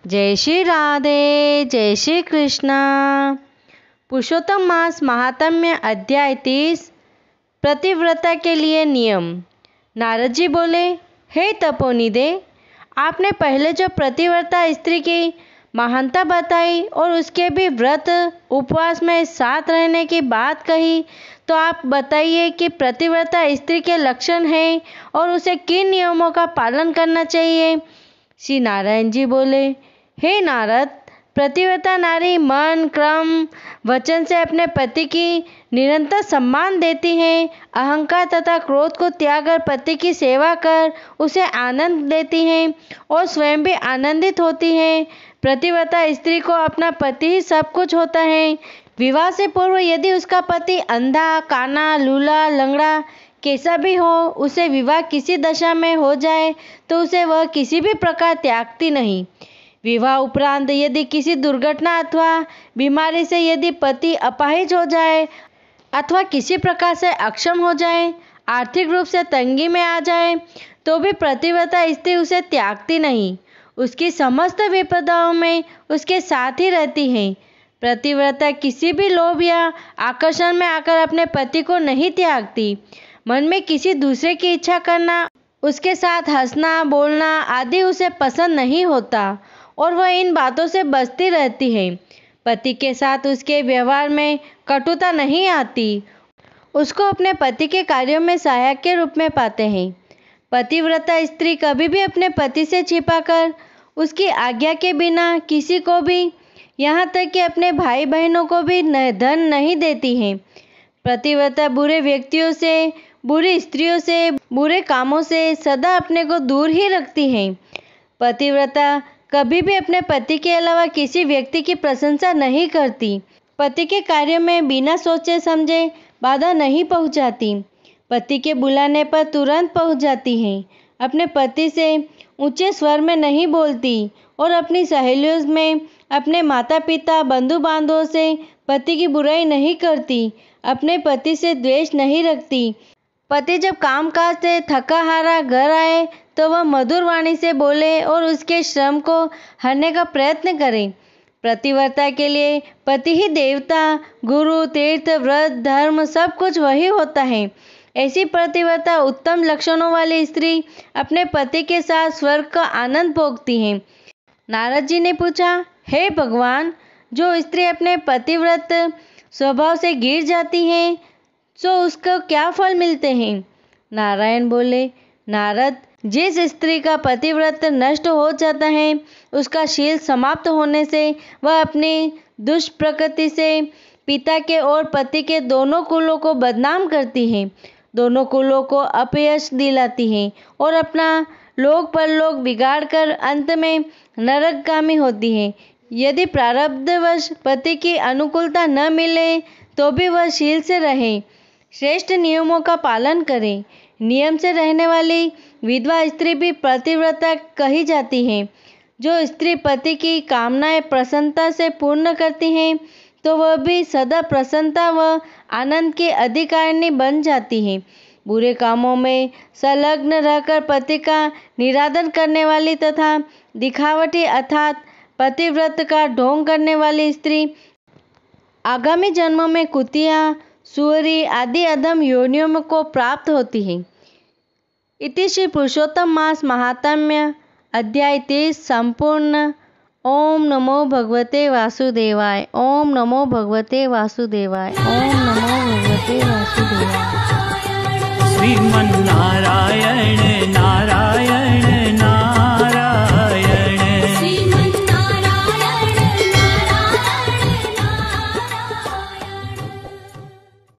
जय श्री राधे, जय श्री कृष्णा। पुरुषोत्तम मास महात्म्य अध्याय 30। प्रतिव्रता के लिए नियम। नारद जी बोले, हे तपोनिधे, आपने पहले जो प्रतिव्रता स्त्री की महानता बताई और उसके भी व्रत उपवास में साथ रहने की बात कही, तो आप बताइए कि प्रतिव्रता स्त्री के लक्षण हैं और उसे किन नियमों का पालन करना चाहिए। श्री नारायण जी बोले, हे नारद, प्रतिव्रता नारी मन, क्रम, वचन से अपने पति की निरंतर सम्मान देती है, अहंकार तथा क्रोध को त्याग कर पति की सेवा कर उसे आनंद देती है और स्वयं भी आनंदित होती है। प्रतिव्रता स्त्री को अपना पति ही सब कुछ होता है। विवाह से पूर्व यदि उसका पति अंधा, काना, लूला, लंगड़ा कैसा भी हो, उसे विवाह किसी दशा में हो जाए तो उसे वह किसी भी प्रकार त्यागती नहीं। विवाह उपरांत यदि किसी दुर्घटना अथवा बीमारी से यदि पति अपाहिज हो जाए अथवा किसी प्रकार से अक्षम हो जाए, आर्थिक रूप से तंगी में आ जाए, तो भी प्रतिव्रता स्त्री उसे त्यागती नहीं, उसकी समस्त विपदाओं में उसके साथ ही रहती है। प्रतिव्रता किसी भी लोभ या आकर्षण में आकर अपने पति को नहीं त्यागती। मन में किसी दूसरे की इच्छा करना, उसके साथ हंसना, बोलना आदि उसे पसंद नहीं होता और वह इन बातों से बचती रहती है। पति के साथ उसके व्यवहार में कटुता नहीं आती, उसको अपने पति के कार्यों में सहायक के रूप में पाते हैं। पतिव्रता स्त्री कभी भी अपने पति से छिपाकर उसकी आज्ञा के बिना किसी को भी, यहाँ तक कि अपने भाई बहनों को भी धन नहीं देती है। प्रतिव्रता बुरे व्यक्तियों से, बुरी स्त्रियों से, बुरे कामों से सदा अपने को दूर ही रखती है। पतिव्रता कभी भी अपने पति के अलावा किसी व्यक्ति की प्रशंसा नहीं करती। पति के कार्यों में बिना सोचे समझे बाधा नहीं पहुंचाती। पति के बुलाने पर तुरंत पहुंच जाती हैं। अपने पति से ऊंचे स्वर में नहीं बोलती और अपनी सहेलियों में, अपने माता पिता, बंधु बांधवों से पति की बुराई नहीं करती। अपने पति से द्वेष नहीं रखती। पति जब कामकाज से थका हारा घर आए तो वह मधुर वाणी से बोले और उसके श्रम को हरने का प्रयत्न करें। प्रतिव्रता के लिए पति ही देवता, गुरु, तीर्थ, व्रत, धर्म सब कुछ वही होता है। ऐसी प्रतिव्रता उत्तम लक्षणों वाली स्त्री अपने पति के साथ स्वर्ग का आनंद भोगती है। नारद जी ने पूछा, हे भगवान, जो स्त्री अपने पतिव्रत स्वभाव से गिर जाती है तो उसको क्या फल मिलते हैं? नारायण बोले, नारद, जिस स्त्री का पतिव्रत नष्ट हो जाता है, उसका शील समाप्त होने से वह अपनी दुष्प्रकृति से पिता के और पति के दोनों कुलों को बदनाम करती है, दोनों कुलों को अपयश दिलाती है और अपना लोक परलोक बिगाड़ कर अंत में नरकगामी होती है। यदि प्रारब्धवश पति की अनुकूलता न मिले तो भी वह शील से रहे, श्रेष्ठ नियमों का पालन करें। नियम से रहने वाली विधवा स्त्री भी प्रतिव्रता कही जाती है। जो स्त्री पति की कामनाएं प्रसन्नता से पूर्ण करती हैं, तो वह भी सदा प्रसन्नता व आनंद की अधिकारिणी बन जाती है। बुरे कामों में संलग्न रहकर पति का निरादर करने वाली तथा दिखावटी अर्थात पतिव्रत का ढोंग करने वाली स्त्री आगामी जन्मों में कुतिया, सुअरी आदि अधम योनियों को प्राप्त होती है। इति श्री पुरुषोत्तम मास महात्म्य अध्याय 30 संपूर्ण। ओम नमो भगवते वासुदेवाय। ओम नमो भगवते वासुदेवाय। ओम नमो भगवते वासुदेवाय। श्रीमन्नारायण।